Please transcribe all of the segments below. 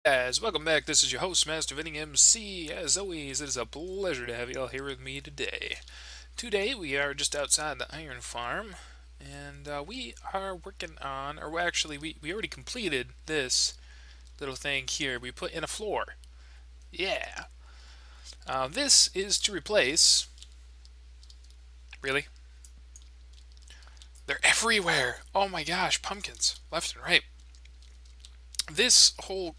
Guys, welcome back. This is your host, Master Vini MC. As always, it is a pleasure to have you all here with me today. Today, we are just outside the iron farm, and we are working on, or well, actually, we already completed this little thing here. We put in a floor. Yeah. This is to replace. Really? They're everywhere. Oh my gosh, pumpkins, left and right. This whole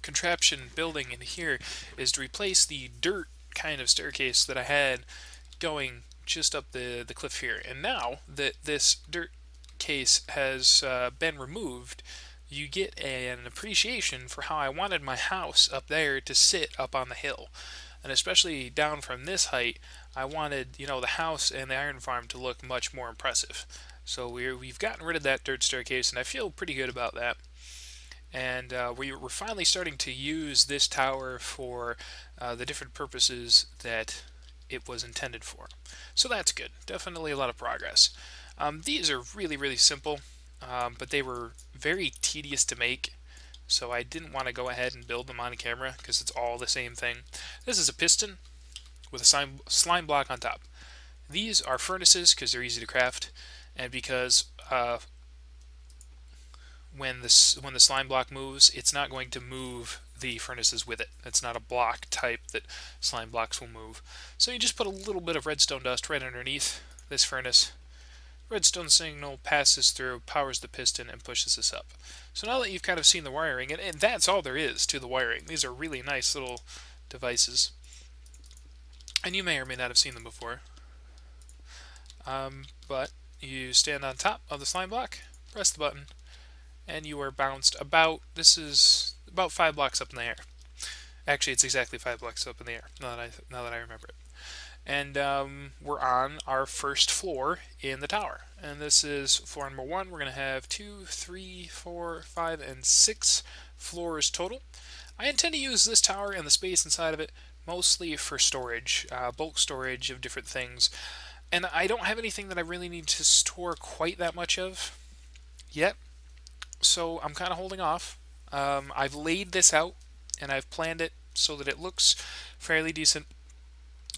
contraption building in here is to replace the dirt kind of staircase that I had going just up the cliff here. And now that this dirt case has been removed, you get an appreciation for how I wanted my house up there to sit up on the hill. And especially down from this height, I wanted, the house and the iron farm to look much more impressive. So we've gotten rid of that dirt staircase, and I feel pretty good about that. And we're finally starting to use this tower for the different purposes that it was intended for. So that's good. Definitely a lot of progress. These are really, really simple, but they were very tedious to make. So I didn't want to go ahead and build them on camera because it's all the same thing. This is a piston with a slime block on top. These are furnaces because they're easy to craft, and because when the slime block moves, it's not going to move the furnaces with it. It's not a block type that slime blocks will move. So you just put a little bit of redstone dust right underneath this furnace. Redstone signal passes through, powers the piston, and pushes this up. So now that you've kind of seen the wiring, and that's all there is to the wiring. These are really nice little devices. And you may or may not have seen them before. But you stand on top of the slime block, press the button, and you are bounced this is about 5 blocks up in the air. Actually, it's exactly 5 blocks up in the air, now that I remember it. And we're on our first floor in the tower. And this is floor number 1. We're going to have 2, 3, 4, 5, and 6 floors total. I intend to use this tower and the space inside of it mostly for storage, bulk storage of different things. And I don't have anything that I really need to store quite that much of yet, so I'm kind of holding off. I've laid this out and I've planned it so that it looks fairly decent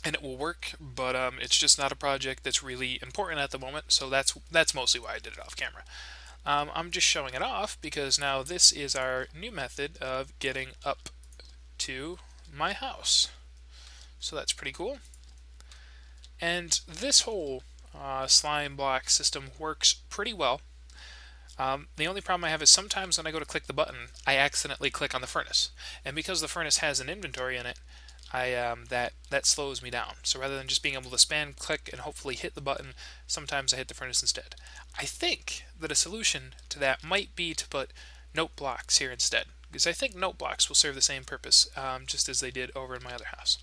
and it will work, but it's just not a project that's really important at the moment, so that's mostly why I did it off camera. I'm just showing it off because now this is our new method of getting up to my house. So that's pretty cool. And this whole slime block system works pretty well. The only problem I have is sometimes when I go to click the button, I accidentally click on the furnace, and because the furnace has an inventory in it, that slows me down. So rather than just being able to spam click and hopefully hit the button, sometimes I hit the furnace instead. I think that a solution to that might be to put note blocks here instead, because I think note blocks will serve the same purpose, just as they did over in my other house.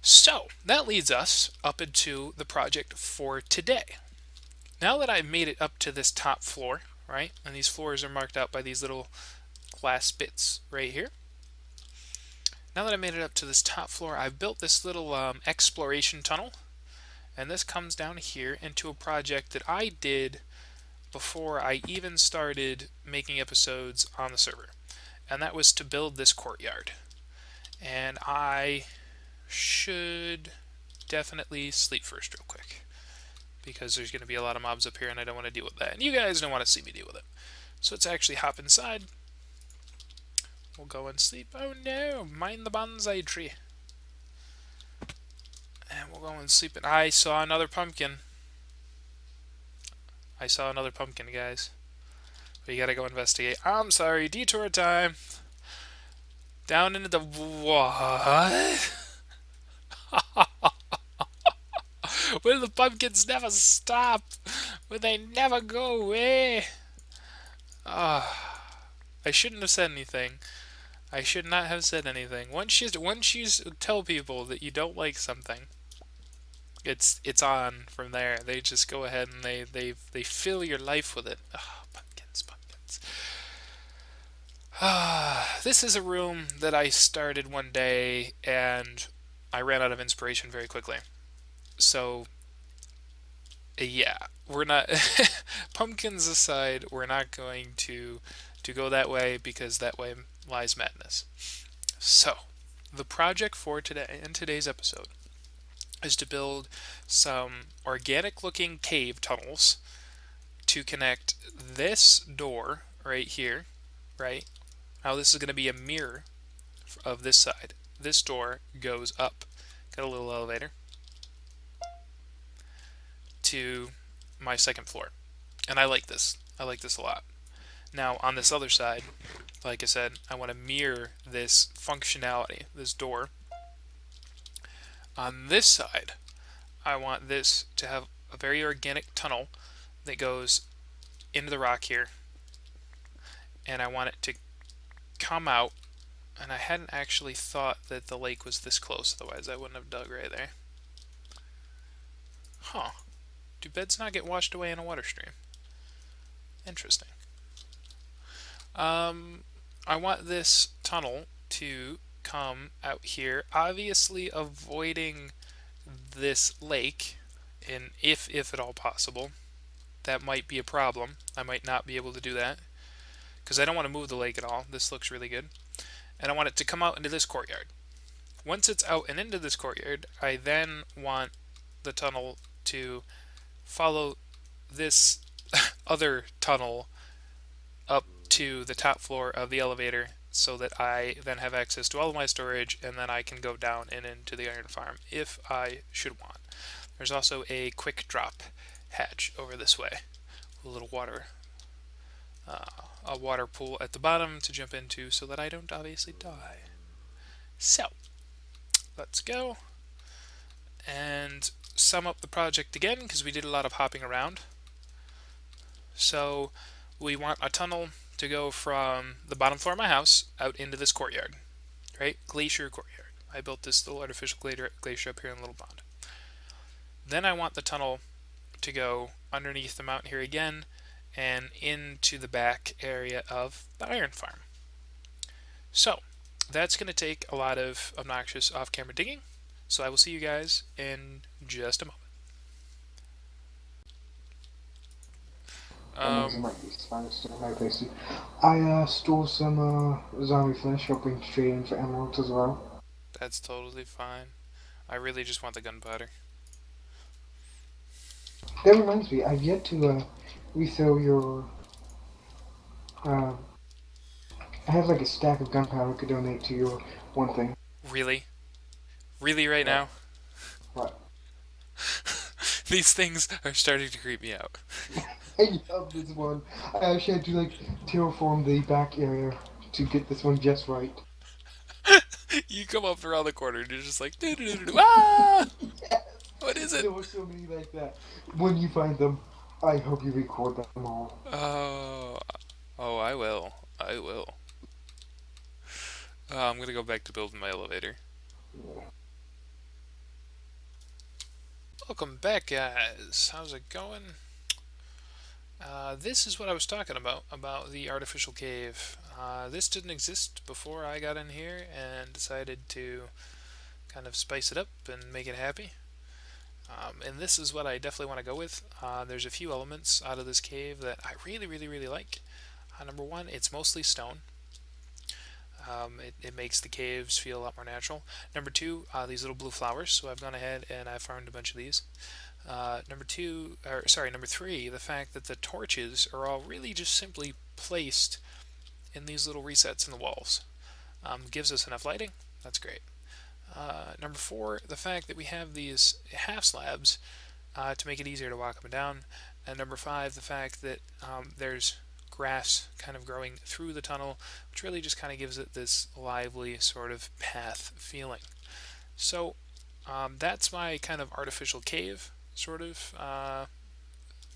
So that leads us up into the project for today. Now that I've made it up to this top floor, right, and these floors are marked out by these little glass bits right here. Now that I made it up to this top floor, I've built this little exploration tunnel, and this comes down here into a project that I did before I even started making episodes on the server, and that was to build this courtyard. And I should definitely sleep first real quick, because there's going to be a lot of mobs up here and I don't want to deal with that. And you guys don't want to see me deal with it. So let's actually hop inside. We'll go and sleep. Oh no, mind the bonsai tree. And we'll go and sleep. And I saw another pumpkin. I saw another pumpkin, guys. But you gotta go investigate. I'm sorry, detour time. Down into the... What? Will the pumpkins never stop? Will they never go away? I shouldn't have said anything. I should not have said anything. Once you tell people that you don't like something, it's on from there. They just go ahead and they fill your life with it. Oh, pumpkins, pumpkins. This is a room that I started one day and I ran out of inspiration very quickly. So yeah, we're not pumpkins aside, we're not going to go that way because that way lies madness. So, the project for today, in today's episode, is to build some organic looking cave tunnels to connect this door right here, right? Now this is going to be a mirror of this side. This door goes up, got a little elevator, to my second floor. And I like this. I like this a lot. Now on this other side, like I said, I want to mirror this functionality, this door. On this side, I want this to have a very organic tunnel that goes into the rock here, and I want it to come out, and I hadn't actually thought that the lake was this close, otherwise I wouldn't have dug right there. Huh. Do beds not get washed away in a water stream? Interesting. I want this tunnel to come out here, obviously avoiding this lake, and if at all possible. That might be a problem. I might not be able to do that because I don't want to move the lake at all. This looks really good. And I want it to come out into this courtyard. Once it's out and into this courtyard, I then want the tunnel to follow this other tunnel up to the top floor of the elevator so that I then have access to all of my storage, and then I can go down and into the iron farm if I should want. There's also a quick drop hatch over this way, a little water, a water pool at the bottom to jump into so that I don't obviously die. So let's go and sum up the project again because we did a lot of hopping around. So we want a tunnel to go from the bottom floor of my house out into this courtyard, right? Glacier courtyard. I built this little artificial glacier up here in a little pond. Then I want the tunnel to go underneath the mountain here again and into the back area of the iron farm. So that's going to take a lot of obnoxious off-camera digging, so I will see you guys in just a moment. I stole some zombie flesh, hoping to trade in for emeralds as well. That's totally fine. I really just want the gunpowder. That reminds me, I've yet to refill your. I have like a stack of gunpowder I could donate to your one thing. Really? Really right now? What? These things are starting to creep me out. I love this one. I actually had to like terraform the back area to get this one just right. You come up around the corner and you're just like, ah! Yes! What is it? There were so many like that. When you find them, I hope you record them all. Oh, I will. I will. I'm gonna go back to building my elevator. Yeah. Welcome back, guys. How's it going? This is what I was talking about the artificial cave. This didn't exist before I got in here and decided to kind of spice it up and make it happy. And this is what I definitely want to go with. There's a few elements out of this cave that I really, really, really like. Number one, it's mostly stone. It makes the caves feel a lot more natural. Number two, these little blue flowers. So I've gone ahead and I farmed a bunch of these. Number three, the fact that the torches are all really just simply placed in these little resets in the walls. Gives us enough lighting. That's great. Number four, the fact that we have these half slabs to make it easier to walk up and down. And number five, the fact that there's grass kind of growing through the tunnel, which really just kind of gives it this lively sort of path feeling. So that's my kind of artificial cave sort of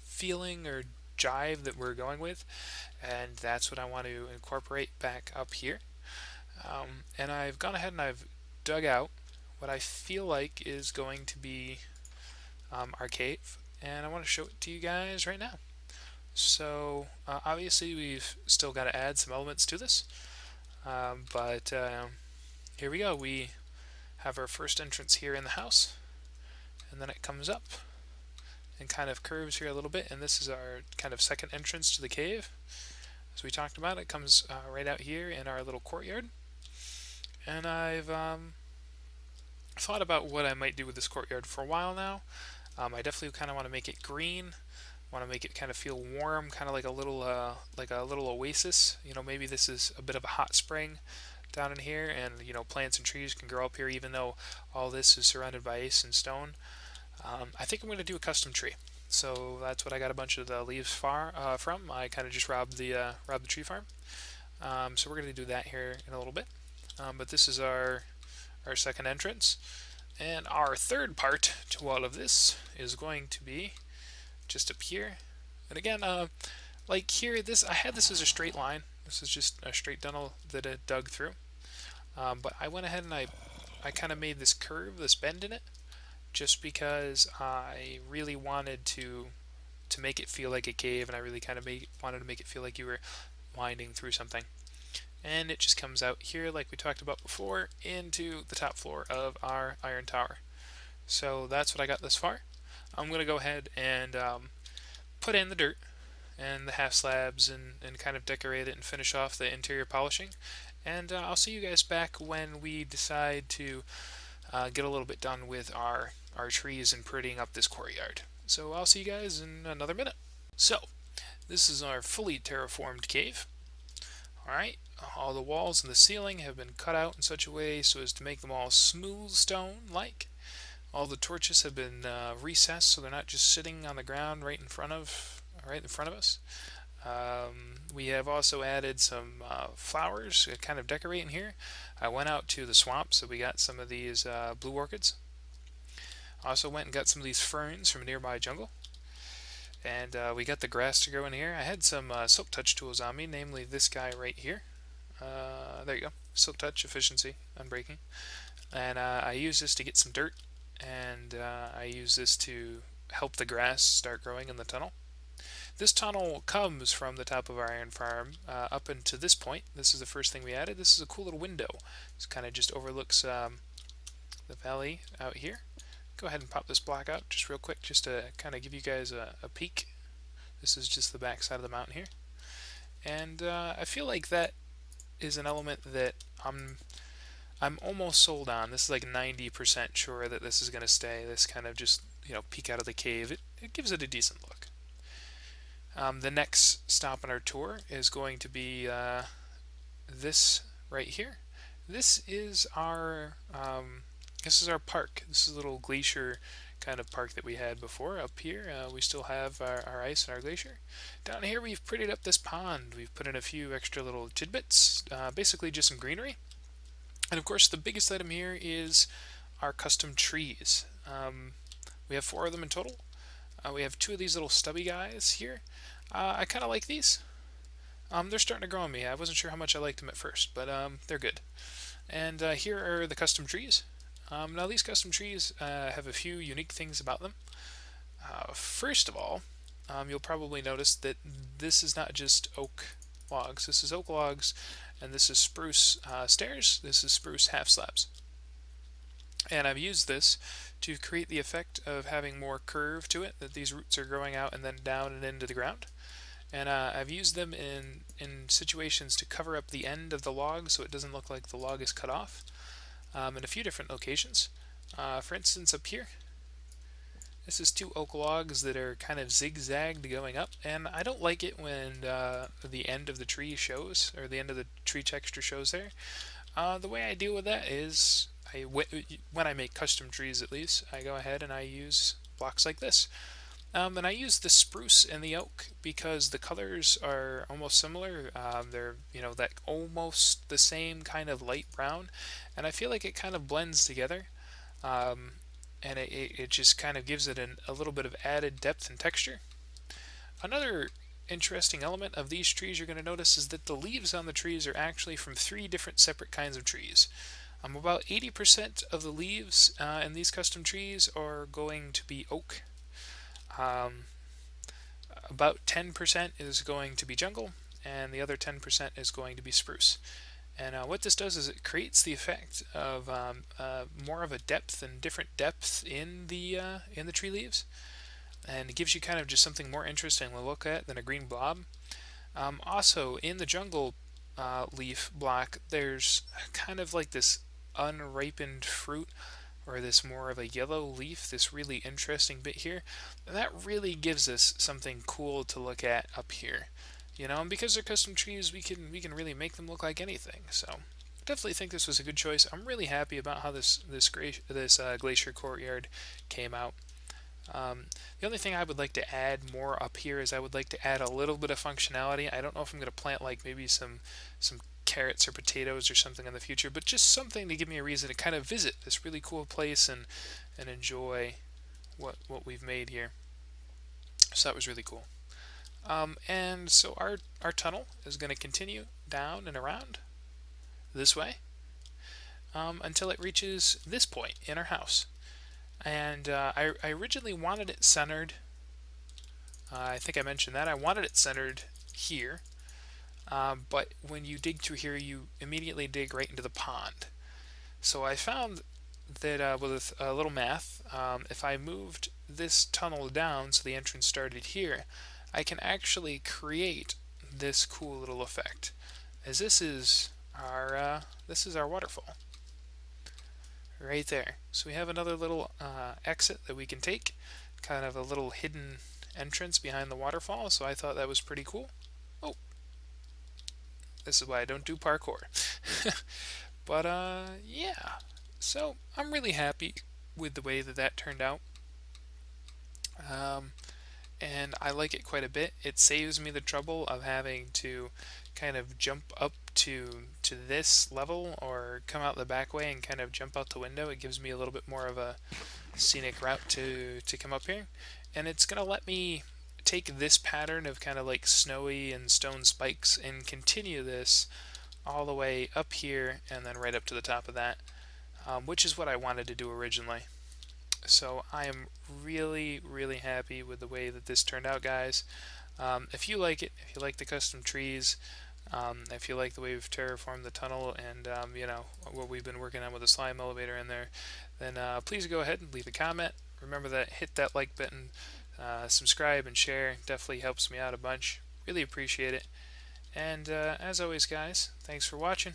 feeling or jive that we're going with, and that's what I want to incorporate back up here. And I've gone ahead and I've dug out what I feel like is going to be our cave, and I want to show it to you guys right now. So obviously we've still got to add some elements to this, but here we go. We have our first entrance here in the house, and then it comes up and kind of curves here a little bit, and this is our kind of second entrance to the cave. as we talked about. It comes right out here in our little courtyard. And I've thought about what I might do with this courtyard for a while now. I definitely kind of want to make it green. Want to make it kind of feel warm, kind of like a little oasis. Maybe this is a bit of a hot spring down in here, and plants and trees can grow up here, even though all this is surrounded by ice and stone. I think I'm going to do a custom tree. So that's what I got a bunch of the leaves from. I kind of just robbed the tree farm. So we're going to do that here in a little bit. But this is our second entrance. And our third part to all of this is going to be just up here. And again, like here, I had this as a straight line. This is just a straight tunnel that it dug through. But I went ahead and I kind of made this curve, this bend in it, just because I really wanted to make it feel like a cave, and I really kind of wanted to make it feel like you were winding through something. And it just comes out here, like we talked about before, into the top floor of our iron tower. So that's what I got this far. I'm going to go ahead and put in the dirt and the half slabs and kind of decorate it and finish off the interior polishing. And I'll see you guys back when we decide to get a little bit done with our trees and prettying up this courtyard. So I'll see you guys in another minute. So this is our fully terraformed cave. Alright, all the walls and the ceiling have been cut out in such a way so as to make them all smooth stone-like. All the torches have been recessed so they're not just sitting on the ground right in front of us. We have also added some flowers to kind of decorate in here. I went out to the swamp, so we got some of these blue orchids. Also went and got some of these ferns from a nearby jungle. And we got the grass to grow in here. I had some silk touch tools on me, namely this guy right here. There you go. Silk touch, efficiency, unbreaking. And I use this to get some dirt, and I use this to help the grass start growing in the tunnel. This tunnel comes from the top of our iron farm up into this point. This is the first thing we added. This is a cool little window. It kind of just overlooks the valley out here. Go ahead and pop this block out just real quick, just to kind of give you guys a peek. This is just the back side of the mountain here. And I feel like that is an element that I'm almost sold on. This is like 90% sure that this is going to stay. This kind of just, peek out of the cave. It gives it a decent look. The next stop on our tour is going to be this right here. This is our park. This is a little glacier kind of park that we had before. Up here, we still have our ice and our glacier. Down here, we've prettied up this pond. We've put in a few extra little tidbits, basically just some greenery. And of course, the biggest item here is our custom trees. We have 4 of them in total. We have 2 of these little stubby guys here. I kind of like these. They're starting to grow on me. I wasn't sure how much I liked them at first, but they're good. And here are the custom trees. Now these custom trees have a few unique things about them. First of all, you'll probably notice that this is not just oak logs. This is oak logs, and this is spruce stairs. This is spruce half slabs. And I've used this to create the effect of having more curve to it, that these roots are growing out and then down and into the ground. And I've used them in situations to cover up the end of the log so it doesn't look like the log is cut off in a few different locations. For instance, up here, this is 2 oak logs that are kind of zigzagged going up, and I don't like it when the end of the tree shows, or the end of the tree texture shows there. The way I deal with that is, when I make custom trees at least, I go ahead and I use blocks like this. And I use the spruce and the oak because the colors are almost similar. They're, that almost the same kind of light brown, and I feel like it kind of blends together. And it just kind of gives it a little bit of added depth and texture. Another interesting element of these trees you're going to notice is that the leaves on the trees are actually from 3 different separate kinds of trees. About 80% of the leaves in these custom trees are going to be oak. About 10% is going to be jungle, and the other 10% is going to be spruce. And what this does is it creates the effect of more of a depth and different depth in the tree leaves, and it gives you kind of just something more interesting to look at than a green blob. Also, in the jungle leaf block, there's kind of like this unripened fruit or this more of a yellow leaf, this really interesting bit here. And that really gives us something cool to look at up here. You know, and because they're custom trees, we can really make them look like anything. So definitely think this was a good choice. I'm really happy about how this glacier courtyard came out. The only thing I would like to add more up here is I would like to add a little bit of functionality. I don't know if I'm going to plant like maybe some carrots or potatoes or something in the future, but just something to give me a reason to kind of visit this really cool place and enjoy what we've made here. So that was really cool. And so our tunnel is going to continue down and around this way until it reaches this point in our house. And I originally wanted it centered. I think I mentioned that I wanted it centered here, but when you dig through here, you immediately dig right into the pond. So I found that with a little math, if I moved this tunnel down so the entrance started here, I can actually create this cool little effect. As this is our waterfall right there. So we have another little exit that we can take, kind of a little hidden entrance behind the waterfall. So I thought that was pretty cool. Oh, this is why I don't do parkour. But yeah. So I'm really happy with the way that that turned out. Um, and I like it quite a bit. It saves me the trouble of having to kind of jump up to this level or come out the back way and kind of jump out the window. It gives me a little bit more of a scenic route to come up here, and it's gonna let me take this pattern of kind of like snowy and stone spikes and continue this all the way up here and then right up to the top of that, which is what I wanted to do originally. So I am really, really happy with the way that this turned out, guys. If you like it, if you like the custom trees, if you like the way we've terraformed the tunnel and you know what we've been working on with the slime elevator in there, then please go ahead and leave a comment. Remember that hit that like button, subscribe and share. Definitely helps me out a bunch. Really appreciate it. And as always, guys, thanks for watching.